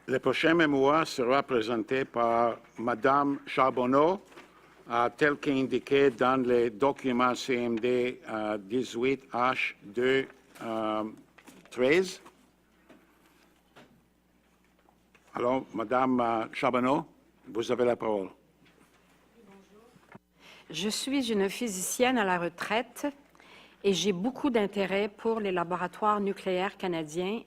Le prochain mémoire sera présenté par Madame Charbonneau, tel qu'indiqué dans les documents CMD 18H2 13. Alors, Madame Charbonneau, vous avez la parole. Je suis une physicienne à la retraite et j'ai beaucoup d'intérêt pour les laboratoires nucléaires canadiens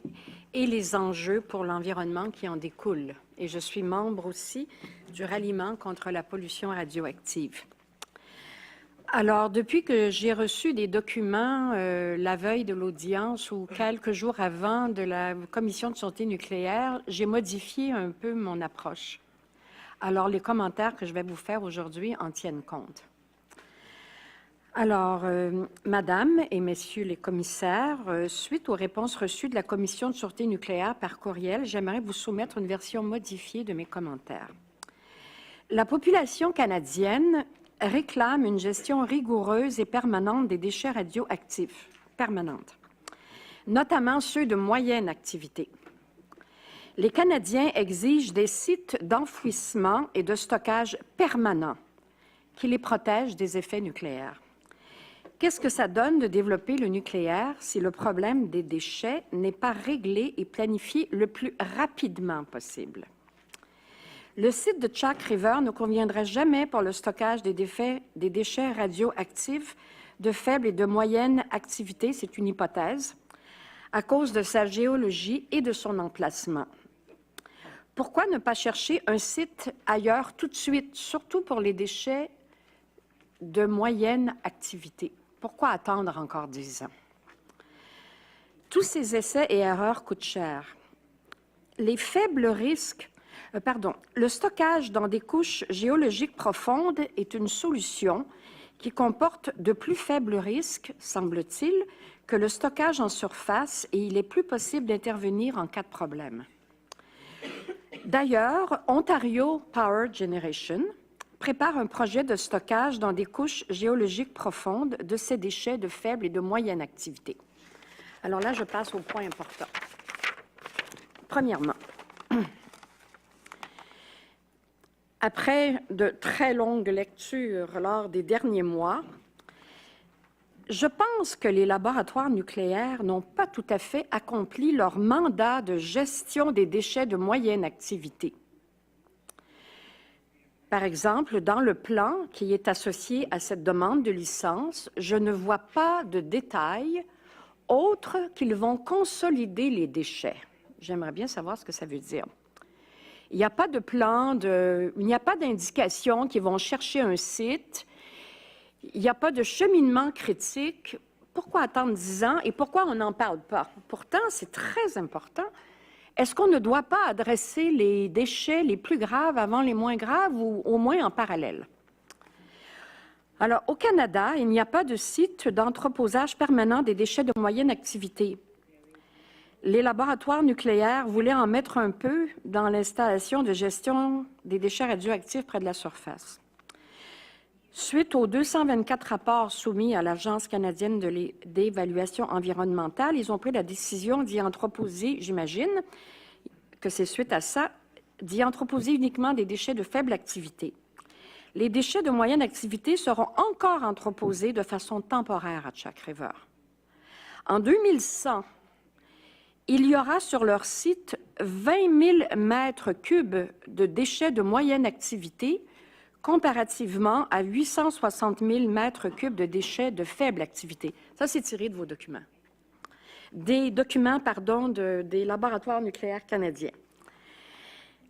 et les enjeux pour l'environnement qui en découlent. Et je suis membre aussi du ralliement contre la pollution radioactive. Alors, depuis que j'ai reçu des documents la veille de l'audience ou quelques jours avant de la Commission de sûreté nucléaire, j'ai modifié un peu mon approche. Alors, les commentaires que je vais vous faire aujourd'hui en tiennent compte. Alors, Madame et Messieurs les commissaires, suite aux réponses reçues de la Commission de sûreté nucléaire par courriel, j'aimerais vous soumettre une version modifiée de mes commentaires. La population canadienne réclame une gestion rigoureuse et permanente des déchets radioactifs, notamment ceux de moyenne activité. Les Canadiens exigent des sites d'enfouissement et de stockage permanents qui les protègent des effets nucléaires. Qu'est-ce que ça donne de développer le nucléaire si le problème des déchets n'est pas réglé et planifié le plus rapidement possible? Le site de Chalk River ne conviendrait jamais pour le stockage des déchets radioactifs de faible et de moyenne activité, c'est une hypothèse, à cause de sa géologie et de son emplacement. Pourquoi ne pas chercher un site ailleurs tout de suite, surtout pour les déchets de moyenne activité? Pourquoi attendre encore 10 ans? Tous ces essais et erreurs coûtent cher. Les faibles risques, le stockage dans des couches géologiques profondes est une solution qui comporte de plus faibles risques, semble-t-il, que le stockage en surface et il est plus possible d'intervenir en cas de problème. D'ailleurs, Ontario Power Generation prépare un projet de stockage dans des couches géologiques profondes de ces déchets de faible et de moyenne activité. Alors là, je passe au point important. Premièrement, après de très longues lectures lors des derniers mois, je pense que les laboratoires nucléaires n'ont pas tout à fait accompli leur mandat de gestion des déchets de moyenne activité. Par exemple, dans le plan qui est associé à cette demande de licence, je ne vois pas de détails autres qu'ils vont consolider les déchets. J'aimerais bien savoir ce que ça veut dire. Il n'y a pas de plan, il n'y a pas d'indication qu'ils vont chercher un site. Il n'y a pas de cheminement critique. Pourquoi attendre 10 ans et pourquoi on n'en parle pas? Pourtant, c'est très important. Est-ce qu'on ne doit pas adresser les déchets les plus graves avant les moins graves ou au moins en parallèle? Alors, au Canada, il n'y a pas de site d'entreposage permanent des déchets de moyenne activité. Les laboratoires nucléaires voulaient en mettre un peu dans l'installation de gestion des déchets radioactifs près de la surface. Suite aux 224 rapports soumis à l'Agence canadienne d'évaluation environnementale, ils ont pris la décision d'y entreposer, j'imagine que c'est suite à ça, d'y entreposer uniquement des déchets de faible activité. Les déchets de moyenne activité seront encore entreposés de façon temporaire à Chalk River. En 2100, il y aura sur leur site 20 000 mètres cubes de déchets de moyenne activité comparativement à 860 000 mètres cubes de déchets de faible activité. Ça, c'est tiré de vos documents. Des documents, des laboratoires nucléaires canadiens.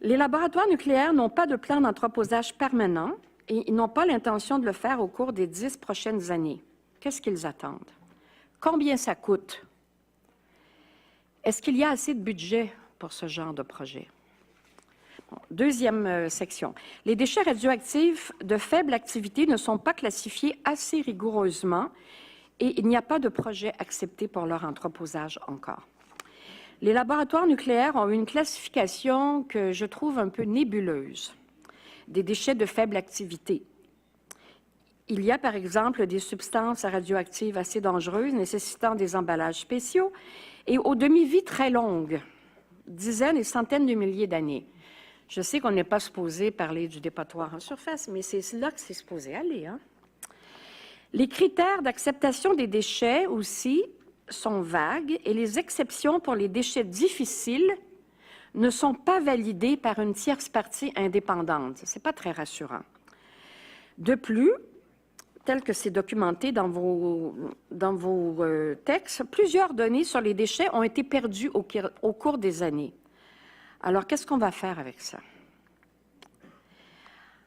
Les laboratoires nucléaires n'ont pas de plan d'entreposage permanent et ils n'ont pas l'intention de le faire au cours des 10 prochaines années. Qu'est-ce qu'ils attendent? Combien ça coûte? Est-ce qu'il y a assez de budget pour ce genre de projet? Deuxième section. Les déchets radioactifs de faible activité ne sont pas classifiés assez rigoureusement et il n'y a pas de projet accepté pour leur entreposage encore. Les laboratoires nucléaires ont une classification que je trouve un peu nébuleuse des déchets de faible activité. Il y a, par exemple, des substances radioactives assez dangereuses nécessitant des emballages spéciaux et aux demi-vies très longues. dizaines et centaines de milliers d'années. Je sais qu'on n'est pas supposé parler du dépotoir en surface, mais c'est là que c'est supposé aller, hein? Les critères d'acceptation des déchets aussi sont vagues et les exceptions pour les déchets difficiles ne sont pas validées par une tierce partie indépendante. Ce n'est pas très rassurant. De plus, tel que c'est documenté dans vos textes, plusieurs données sur les déchets ont été perdues au cours des années. Alors, qu'est-ce qu'on va faire avec ça?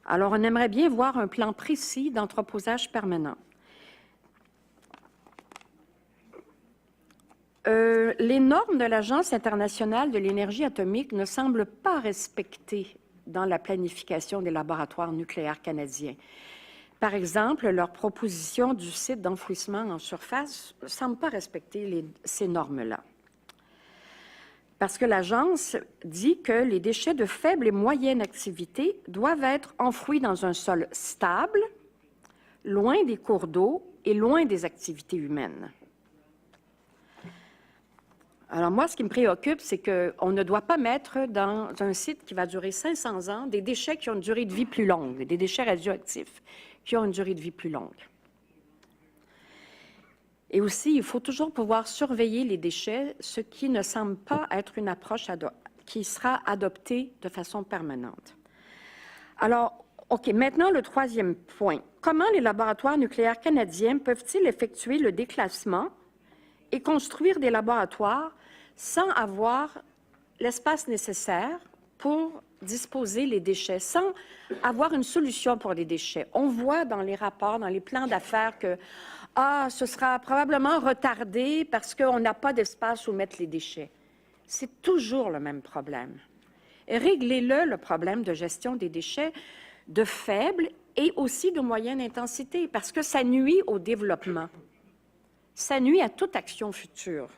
Alors, on aimerait bien voir un plan précis d'entreposage permanent. Les normes de l'Agence internationale de l'énergie atomique ne semblent pas respectées dans la planification des laboratoires nucléaires canadiens. Par exemple, leur proposition du site d'enfouissement en surface ne semble pas respecter ces normes-là. Parce que l'Agence dit que les déchets de faible et moyenne activité doivent être enfouis dans un sol stable, loin des cours d'eau et loin des activités humaines. Alors moi, ce qui me préoccupe, c'est qu'on ne doit pas mettre dans un site qui va durer 500 ans des déchets qui ont une durée de vie plus longue, des déchets radioactifs qui ont une durée de vie plus longue. Et aussi, il faut toujours pouvoir surveiller les déchets, ce qui ne semble pas être une approche qui sera adoptée de façon permanente. Alors, OK, maintenant le troisième point. Comment les laboratoires nucléaires canadiens peuvent-ils effectuer le déclassement et construire des laboratoires sans avoir l'espace nécessaire pour disposer les déchets, sans avoir une solution pour les déchets? On voit dans les rapports, dans les plans d'affaires que ce sera probablement retardé parce qu'on n'a pas d'espace où mettre les déchets. C'est toujours le même problème. Réglez-le, le problème de gestion des déchets de faible et aussi de moyenne intensité, parce que ça nuit au développement. Ça nuit à toute action future.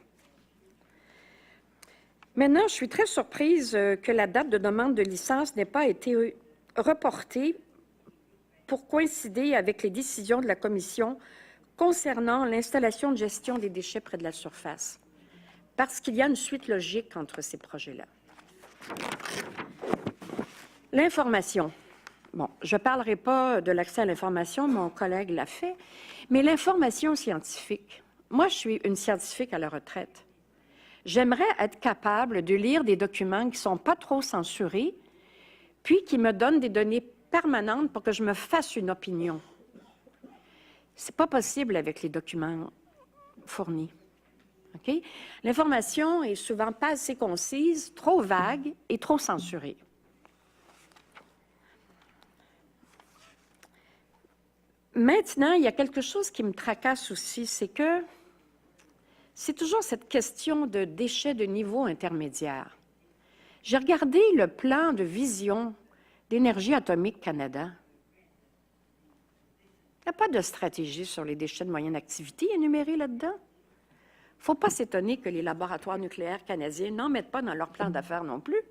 Maintenant, je suis très surprise que la date de demande de licence n'ait pas été reportée pour coïncider avec les décisions de la Commission concernant l'installation de gestion des déchets près de la surface, parce qu'il y a une suite logique entre ces projets-là. L'information. Bon, je ne parlerai pas de l'accès à l'information, mon collègue l'a fait, mais l'information scientifique. Moi, je suis une scientifique à la retraite. J'aimerais être capable de lire des documents qui ne sont pas trop censurés, puis qui me donnent des données permanentes pour que je me fasse une opinion. Ce n'est pas possible avec les documents fournis. Okay? L'information est souvent pas assez concise, trop vague et trop censurée. Maintenant, il y a quelque chose qui me tracasse aussi, c'est que c'est toujours cette question de déchets de niveau intermédiaire. J'ai regardé le plan de vision d'Énergie atomique Canada. Il n'y a pas de stratégie sur les déchets de moyenne activité énumérée là-dedans. Il ne faut pas s'étonner que les laboratoires nucléaires canadiens n'en mettent pas dans leur plan d'affaires non plus.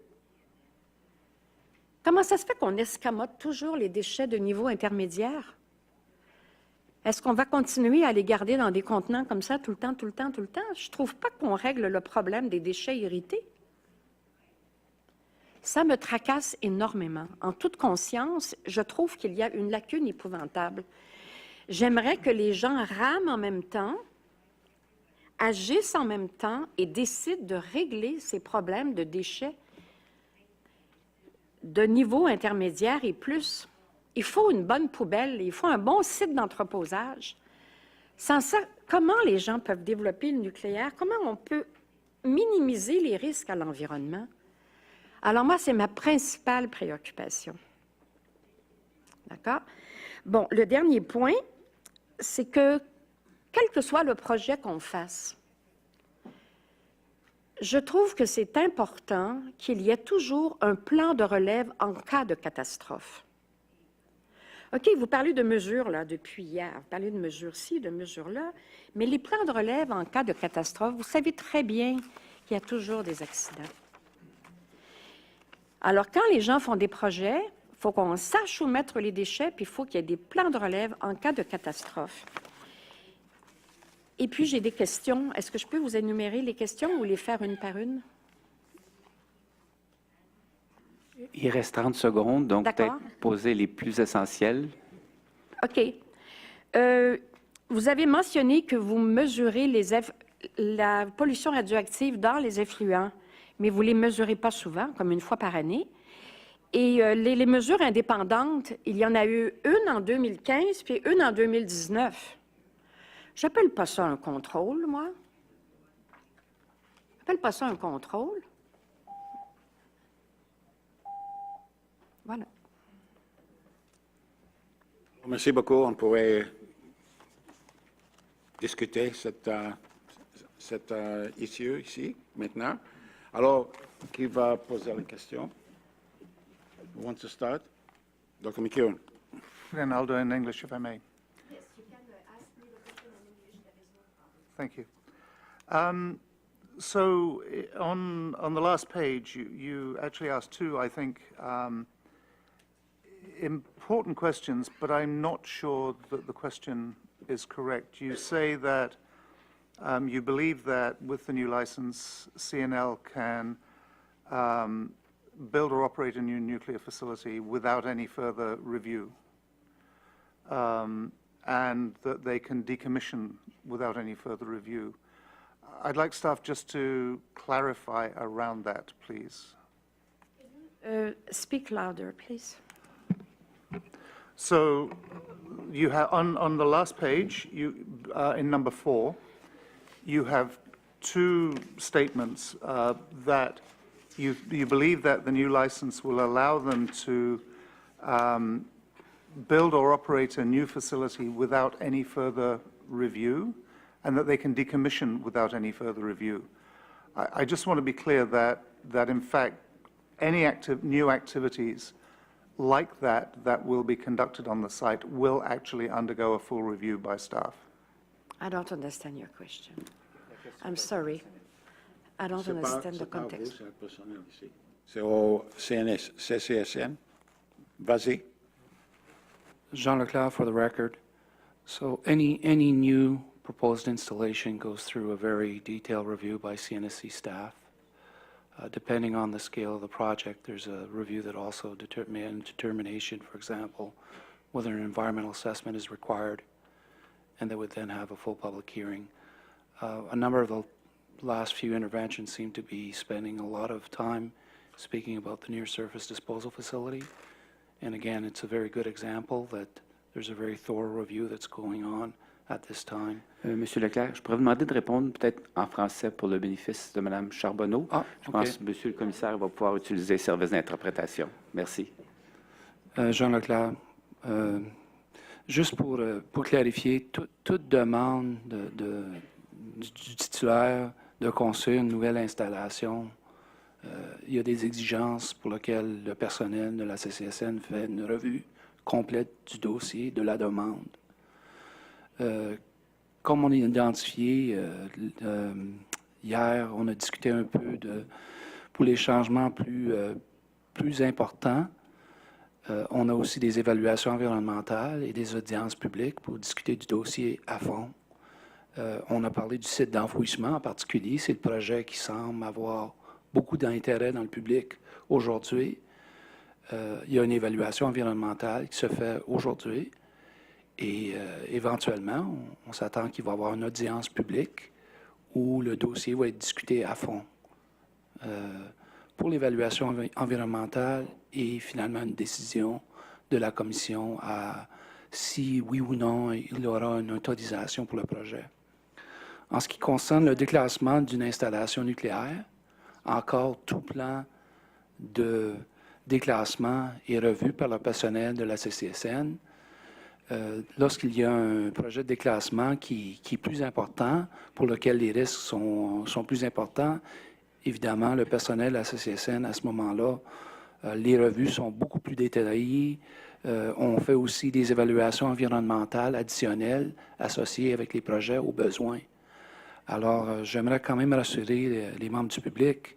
Comment ça se fait qu'on escamote toujours les déchets de niveau intermédiaire? Est-ce qu'on va continuer à les garder dans des contenants comme ça tout le temps, tout le temps, tout le temps? Je ne trouve pas qu'on règle le problème des déchets irrités. Ça me tracasse énormément. En toute conscience, je trouve qu'il y a une lacune épouvantable. J'aimerais que les gens rament en même temps, agissent en même temps et décident de régler ces problèmes de déchets de niveau intermédiaire et plus. Il faut une bonne poubelle, il faut un bon site d'entreposage. Sans ça, comment les gens peuvent développer le nucléaire? Comment on peut minimiser les risques à l'environnement? Alors moi, c'est ma principale préoccupation. D'accord? Bon, le dernier point, c'est que, quel que soit le projet qu'on fasse, je trouve que c'est important qu'il y ait toujours un plan de relève en cas de catastrophe. OK, vous parlez de mesures là, depuis hier, vous parlez de mesures-ci, de mesures-là, mais les plans de relève en cas de catastrophe, vous savez très bien qu'il y a toujours des accidents. Alors, quand les gens font des projets, il faut qu'on sache où mettre les déchets, puis il faut qu'il y ait des plans de relève en cas de catastrophe. Et puis, j'ai des questions. Est-ce que je peux vous énumérer les questions ou les faire une par une? Il reste 30 secondes, donc D'accord. peut-être poser les plus essentiels. OK. Vous avez mentionné que vous mesurez la pollution radioactive dans les effluents, mais vous ne les mesurez pas souvent, comme une fois par année. Et les mesures indépendantes, il y en a eu une en 2015 puis une en 2019. J'appelle pas ça un contrôle, moi. J'appelle pas ça un contrôle. Voilà. Merci beaucoup. On pourrait discuter cette issue ici, maintenant. Alors, qui va poser la question? Who wants to start? Dr. McEwen. Then I'll do it in English, if I may. Yes, you can ask me the question in English. There is no problem. Thank you. So on the last page, you actually asked two, I think, important questions, but I'm not sure that the question is correct. You say that you believe that with the new license, CNL can build or operate a new nuclear facility without any further review, and that they can decommission without any further review. I'd like staff just to clarify around that, please. Speak louder, please. So you have, on the last page, in number 4, you have two statements that you believe that the new license will allow them to build or operate a new facility without any further review, and that they can decommission without any further review. I just want to be clear that in fact, any new activities like that will be conducted on the site will actually undergo a full review by staff. I don't understand your question. I'm sorry. I don't understand the context. C'est personnel ici. C'est au CCSN. Vas-y. Jean Leclerc for the record. So any new proposed installation goes through a very detailed review by CNSC staff. Depending on the scale of the project, there's a review that also determination, for example, whether an environmental assessment is required, and they would then have a full public hearing. A number of the last few interventions seem to be spending a lot of time speaking about the near-surface disposal facility. And again, it's a very good example that there's a very thorough review that's going on at this time. Monsieur Leclerc, je pourrais vous demander de répondre peut-être en français pour le bénéfice de Mme Charbonneau. Je pense que Monsieur le commissaire va pouvoir utiliser le service d'interprétation. Merci. Jean Leclerc, juste pour clarifier, toute demande du titulaire de construire une nouvelle installation, il y a des exigences pour lesquelles le personnel de la CCSN fait une revue complète du dossier, de la demande. Comme on a identifié hier, on a discuté un peu pour les changements plus importants. On a aussi des évaluations environnementales et des audiences publiques pour discuter du dossier à fond. On a parlé du site d'enfouissement en particulier. C'est le projet qui semble avoir beaucoup d'intérêt dans le public aujourd'hui. Il y a une évaluation environnementale qui se fait aujourd'hui. Et éventuellement, on s'attend qu'il va y avoir une audience publique où le dossier va être discuté à fond pour l'évaluation environnementale et finalement une décision de la commission à si oui ou non il y aura une autorisation pour le projet. En ce qui concerne le déclassement d'une installation nucléaire, encore tout plan de déclassement est revu par le personnel de la CCSN. Lorsqu'il y a un projet de déclassement qui est plus important, pour lequel les risques sont plus importants, évidemment, le personnel de la CCSN, à ce moment-là, les revues sont beaucoup plus détaillées. On fait aussi des évaluations environnementales additionnelles associées avec les projets aux besoins. Alors, j'aimerais quand même rassurer les membres du public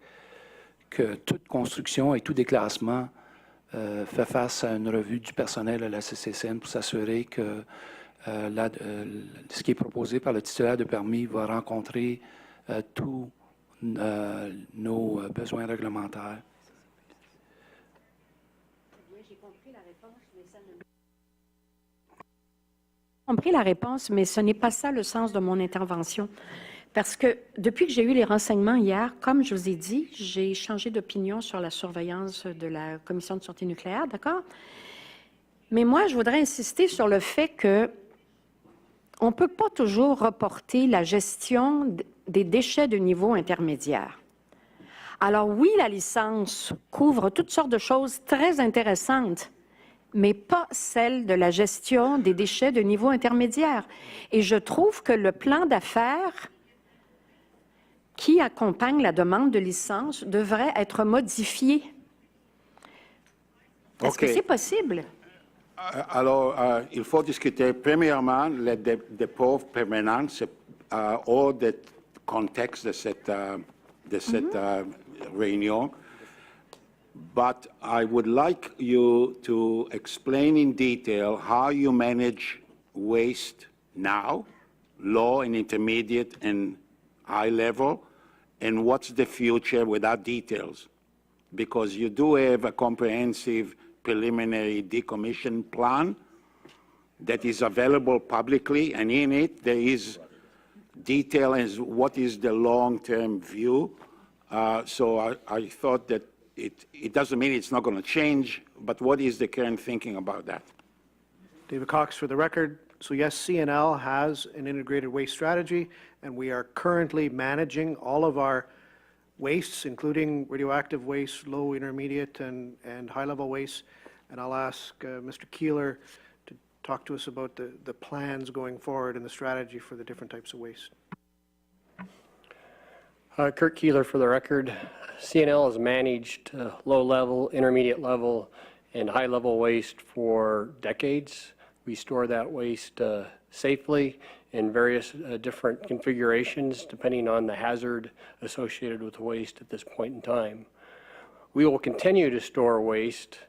que toute construction et tout déclassement fait face à une revue du personnel de la CCSN pour s'assurer que ce qui est proposé par le titulaire de permis va rencontrer tous nos besoins réglementaires. compris la réponse, mais ce n'est pas ça le sens de mon intervention. Parce que depuis que j'ai eu les renseignements hier, comme je vous ai dit, j'ai changé d'opinion sur la surveillance de la Commission de sûreté nucléaire, d'accord? Mais moi, je voudrais insister sur le fait que on ne peut pas toujours reporter la gestion des déchets de niveau intermédiaire. Alors oui, la licence couvre toutes sortes de choses très intéressantes, mais pas celle de la gestion des déchets de niveau intermédiaire. Et je trouve que le plan d'affaires qui accompagne la demande de licence devrait être modifié. Est-ce que c'est possible? Alors, il faut discuter premièrement les dépôts permanents hors du contexte de cette réunion. But I would like you to explain in detail how you manage waste now, low and intermediate and high level, and what's the future without details. Because you do have a comprehensive preliminary decommission plan that is available publicly, and in it there is detail as what is the long-term view. So I thought that it doesn't mean it's not going to change, but what is the current thinking about that? David Cox for the record. So yes, CNL has an integrated waste strategy, and we are currently managing all of our wastes, including radioactive waste, low, intermediate, and high-level waste. And I'll ask Mr. Keeler to talk to us about the plans going forward and the strategy for the different types of waste. Kurt Keeler for the record. CNL has managed low-level, intermediate-level, and high-level waste for decades. We store that waste safely in various different configurations depending on the hazard associated with the waste at this point in time. We will continue to store waste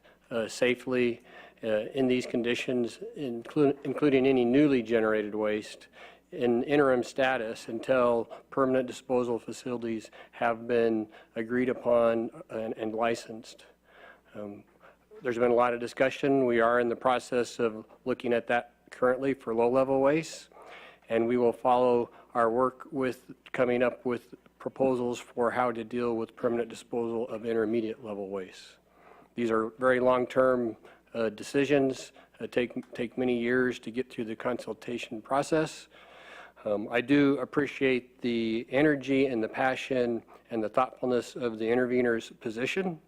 safely in these conditions, including any newly generated waste, in interim status until permanent disposal facilities have been agreed upon and licensed. There's been a lot of discussion. We are in the process of looking at that currently for low-level waste, and we will follow our work with coming up with proposals for how to deal with permanent disposal of intermediate-level waste. These are very long-term decisions, take many years to get through the consultation process. I do appreciate the energy and the passion and the thoughtfulness of the intervener's position.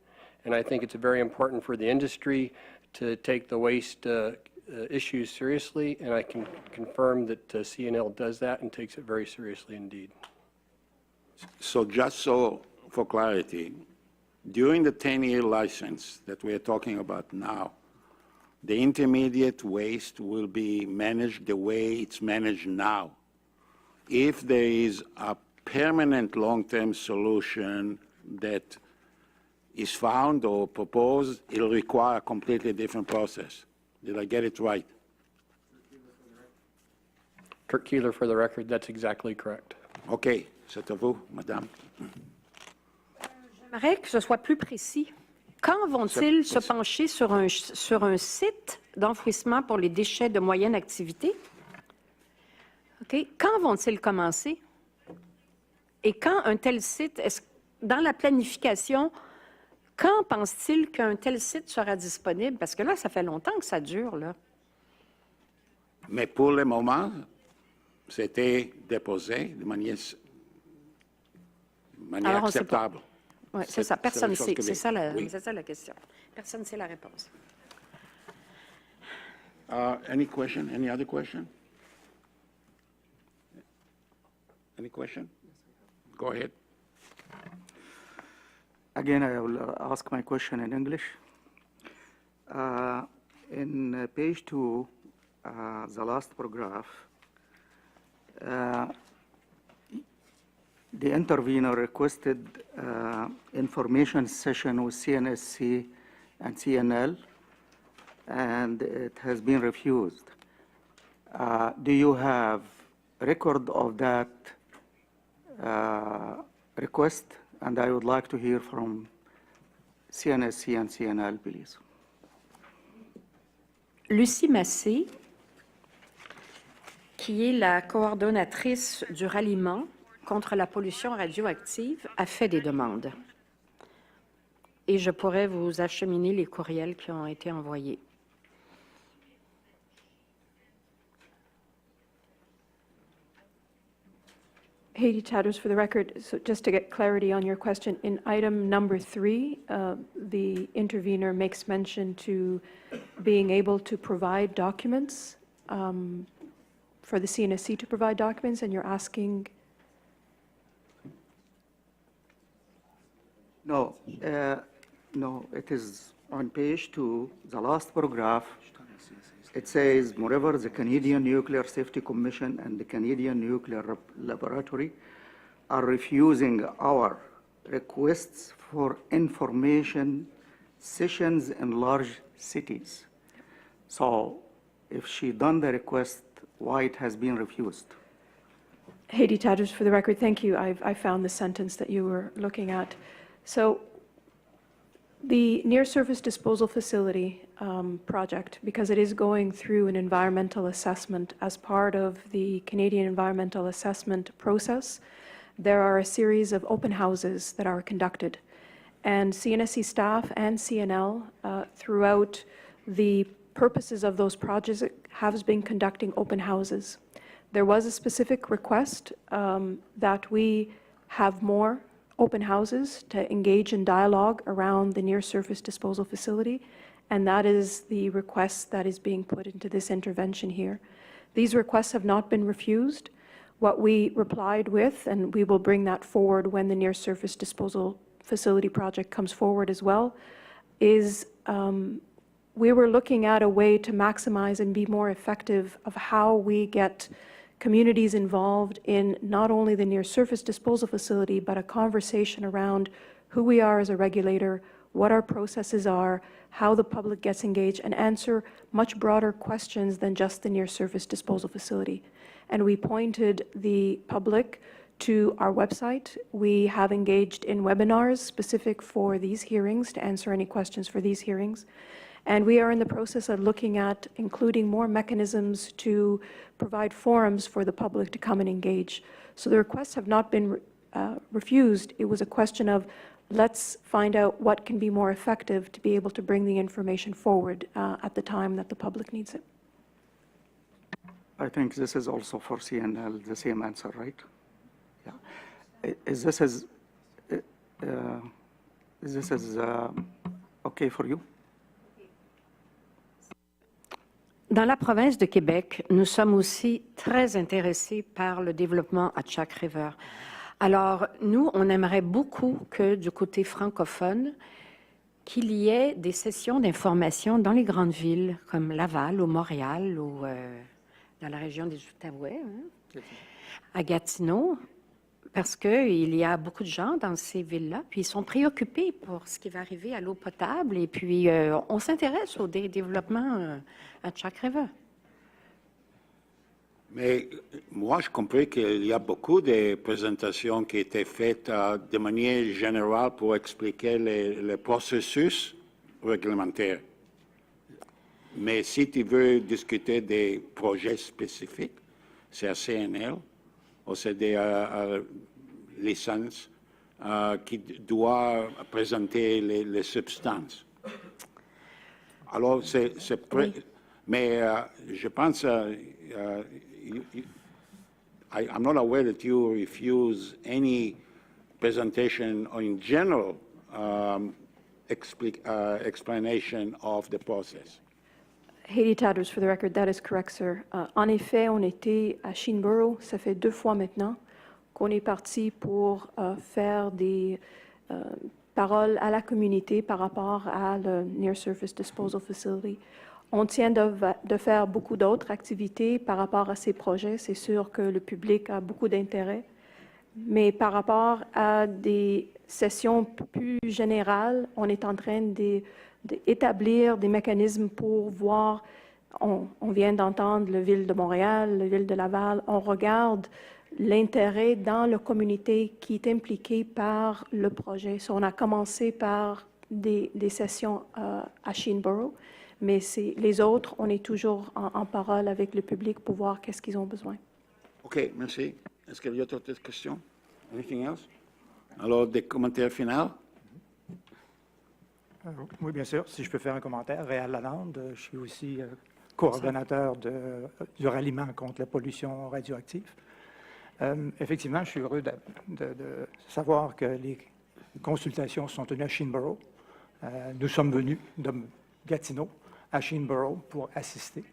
And I think it's very important for the industry to take the waste issues seriously, and I can confirm that CNL does that and takes it very seriously indeed. So just so for clarity, during the 10-year license that we are talking about now, the intermediate waste will be managed the way it's managed now. If there is a permanent long-term solution that is found or proposed, it'll require a completely different process. Did I get it right? Kurt Keeler for the record, that's exactly correct. OK, c'est à vous, madame. J'aimerais que ce soit plus précis. Quand vont-ils se pencher sur un site d'enfouissement pour les déchets de moyenne activité? OK. Quand vont-ils commencer? Et quand un tel site, dans la planification, quand pense-t-il qu'un tel site sera disponible? Parce que là, ça fait longtemps que ça dure, là. Mais pour le moment, c'était déposé de manière Alors, on sait pas. acceptable. Oui, c'est ça. Personne ne sait. C'est ça, Oui. ça la question. Personne ne sait la réponse. Any question? Any other question? Any question? Go ahead. Again, I will ask my question in English. In page 2, the last paragraph, the intervener requested information session with CNSC and CNL, and it has been refused. Do you have record of that request? And I would like to hear from CNSC and CNL, please. Lucie Massé qui est la coordonnatrice du ralliement contre la pollution radioactive, a fait des demandes. Et je pourrais vous acheminer les courriels qui ont été envoyés. Haiti Tatters, for the record, so just to get clarity on your question, in item number 3, the intervener makes mention to being able to provide documents, for the CNSC to provide documents, and you're asking, No, no, it is on page 2, the last paragraph. It says, moreover, the Canadian Nuclear Safety Commission and the Canadian Nuclear Laboratory are refusing our requests for information sessions in large cities. So if she done the request, why it has been refused? Haiti Tatters, for the record, thank you. I found the sentence that you were looking at. So the near-surface disposal facility project, because it is going through an environmental assessment as part of the Canadian environmental assessment process, there are a series of open houses that are conducted. And CNSC staff and CNL, throughout the purposes of those projects, have been conducting open houses. There was a specific request that we have more open houses to engage in dialogue around the near-surface disposal facility, and that is the request that is being put into this intervention here. These requests have not been refused. What we replied with, and we will bring that forward when the near-surface disposal facility project comes forward as well, is we were looking at a way to maximize and be more effective of how we get communities involved in not only the near-surface disposal facility, but a conversation around who we are as a regulator, what our processes are, how the public gets engaged, and answer much broader questions than just the near-surface disposal facility. And we pointed the public to our website. We have engaged in webinars specific for these hearings to answer any questions for these hearings. And we are in the process of looking at including more mechanisms to provide forums for the public to come and engage. So the requests have not been refused. It was a question of let's find out what can be more effective to be able to bring the information forward at the time that the public needs it. I think this is also for CNL, the same answer, right? Yeah. Is this okay for you? Dans la province de Québec, nous sommes aussi très intéressés par le développement à Chalk River. Alors, nous, on aimerait beaucoup que du côté francophone, qu'il y ait des sessions d'information dans les grandes villes comme Laval ou Montréal ou dans la région des Outaouais, à Gatineau, parce qu'il y a beaucoup de gens dans ces villes-là, puis ils sont préoccupés pour ce qui va arriver à l'eau potable, et puis on s'intéresse au développement à Chalk River. Mais moi, je comprends qu'il y a beaucoup de présentations qui étaient faites de manière générale pour expliquer le processus réglementaire. Mais si tu veux discuter des projets spécifiques, c'est à CNL ou c'est des licences qui doivent présenter les substances. Alors, mais je pense, I'm not aware that you refuse any presentation or in general explanation of the process. Haiti Tatters, for the record, that is correct, sir. En effet, on était à Shinboro, ça fait 2 fois maintenant qu'on est parti pour faire des paroles à la communauté par rapport à le Near Surface Disposal Facility. On tient de faire beaucoup d'autres activités par rapport à ces projets. C'est sûr que le public a beaucoup d'intérêt. Mais par rapport à des sessions plus générales, on est en train d'établir des mécanismes pour voir, on vient d'entendre la Ville de Montréal, la Ville de Laval, on regarde l'intérêt dans la communauté qui est impliquée par le projet. So, on a commencé par des sessions à Shinboro, Mais les autres, on est toujours en parole avec le public pour voir qu'est-ce qu'ils ont besoin. OK, merci. Est-ce qu'il y a d'autres questions? Anything else? Alors, des commentaires finaux? Oui, bien sûr. Si je peux faire un commentaire, Réal Lalande, je suis aussi coordonnateur du ralliement contre la pollution radioactive. Effectivement, je suis heureux de savoir que les consultations sont tenues à Sheenborough. Nous sommes venus de Gatineau à Sheenborough pour assister.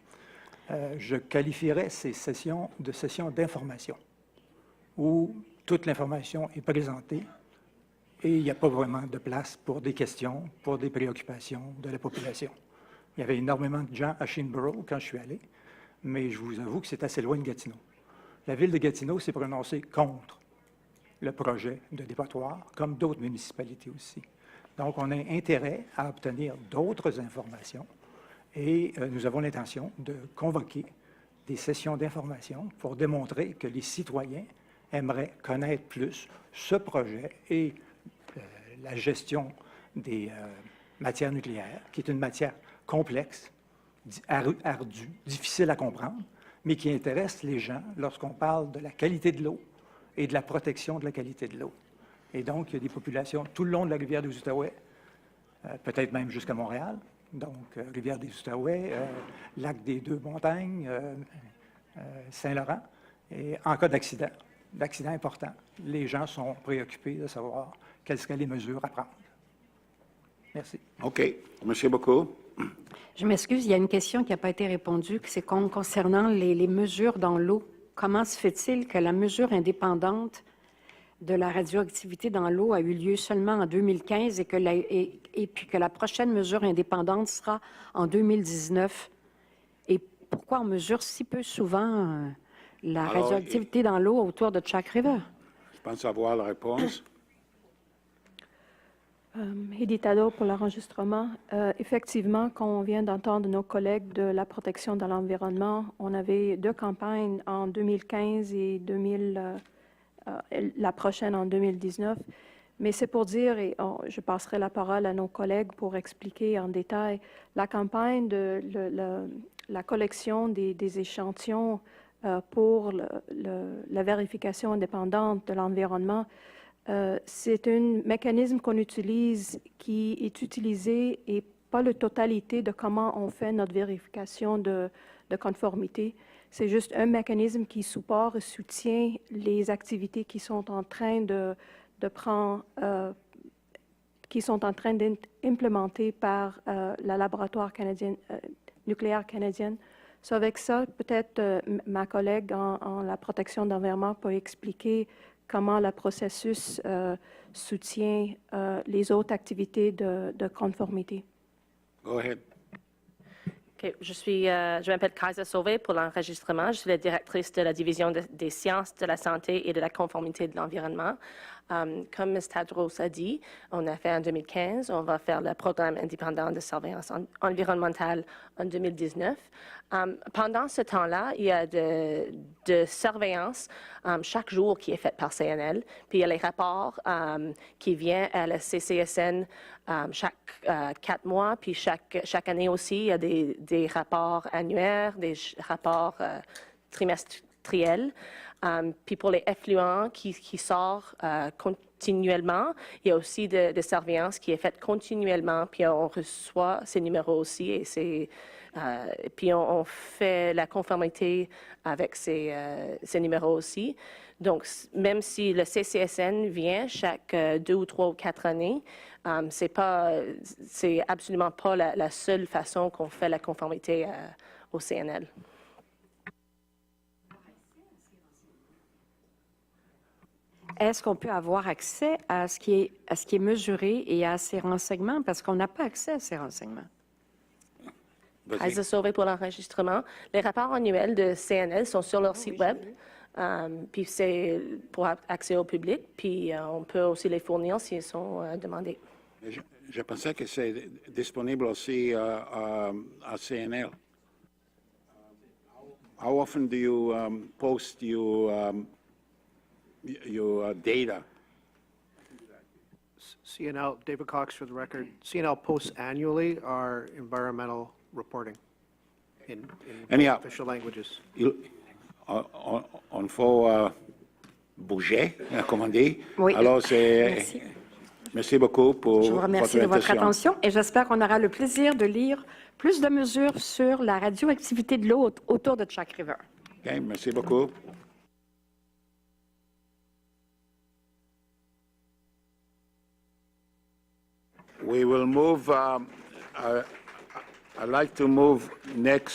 Je qualifierais ces sessions de sessions d'information, où toute l'information est présentée et il n'y a pas vraiment de place pour des questions, pour des préoccupations de la population. Il y avait énormément de gens à Sheenborough quand je suis allé, mais je vous avoue que c'est assez loin de Gatineau. La ville de Gatineau s'est prononcée contre le projet de dépotoir, comme d'autres municipalités aussi. Donc, on a intérêt à obtenir d'autres informations et nous avons l'intention de convoquer des sessions d'information pour démontrer que les citoyens aimeraient connaître plus ce projet et la gestion des matières nucléaires, qui est une matière complexe, ardue, difficile à comprendre, mais qui intéresse les gens lorsqu'on parle de la qualité de l'eau et de la protection de la qualité de l'eau. Et donc, il y a des populations tout le long de la rivière des Outaouais, peut-être même jusqu'à Montréal. Donc, rivière des Outaouais, lac des Deux-Montagnes, Saint-Laurent. Et en cas d'accident important, les gens sont préoccupés de savoir quelles seraient les mesures à prendre. Merci. OK. Merci beaucoup. Je m'excuse, il y a une question qui n'a pas été répondue, c'est concernant les mesures dans l'eau. Comment se fait-il que la mesure indépendante de la radioactivité dans l'eau a eu lieu seulement en 2015 et puis que la prochaine mesure indépendante sera en 2019? Et pourquoi on mesure si peu souvent la radioactivité dans l'eau autour de Chalk River? Je pense avoir la réponse. Heidi Tadot pour l'enregistrement. Effectivement, quand on vient d'entendre nos collègues de la protection de l'environnement, on avait 2 campagnes en 2015 et la prochaine en 2019. Mais c'est pour dire, et je passerai la parole à nos collègues pour expliquer en détail, la campagne de la collection des échantillons pour la vérification indépendante de l'environnement. C'est un mécanisme qu'on utilise, qui est utilisé et pas la totalité de comment on fait notre vérification de conformité. C'est juste un mécanisme qui supporte et soutient les activités qui sont en train d'implémenter par la laboratoire nucléaire canadienne. So avec ça, peut-être ma collègue en la protection de l'environnement peut expliquer comment le processus soutient les autres activités de conformité. Go ahead. Okay, je m'appelle Kaiser Sauvé pour l'enregistrement. Je suis la directrice de la division des sciences de la santé et de la conformité de l'environnement. Comme Ms. Tadros a dit, on a fait en 2015, on va faire le programme indépendant de surveillance environnementale en 2019. Pendant ce temps-là, il y a de surveillance chaque jour qui est fait par CNL. Puis il y a les rapports qui viennent à la CCSN chaque 4 mois. Puis chaque année aussi, il y a des rapports annuaires, des rapports trimestriels. Puis pour les effluents qui sortent continuellement, il y a aussi de surveillance qui est faite continuellement. Puis on reçoit ces numéros aussi et puis on fait la conformité avec ces numéros aussi. Donc, même si le CCSN vient chaque 2 ou 3 ou 4 années, c'est absolument pas la seule façon qu'on fait la conformité au CNL. Est-ce qu'on peut avoir accès à ce qui est mesuré et à ces renseignements? Parce qu'on n'a pas accès à ces renseignements. Kaiser Sauvé pour l'enregistrement. Les rapports annuels de CNL sont sur leur site web. Puis c'est pour accès au public. Puis on peut aussi les fournir s'ils sont demandés. Je pensais que c'est disponible aussi à CNL. How often do you post your data? CNL, David Cox for the record. CNL posts annually our environmental reporting in Anyhow. official languages. On faut bouger, comme on dit. Oui. Alors, Merci. merci beaucoup pour Je vous remercie de votre attention. attention et j'espère qu'on aura le plaisir de lire plus de mesures sur la radioactivité de l'eau autour de Chalk River. OK, merci beaucoup. We will move, I'd like to move next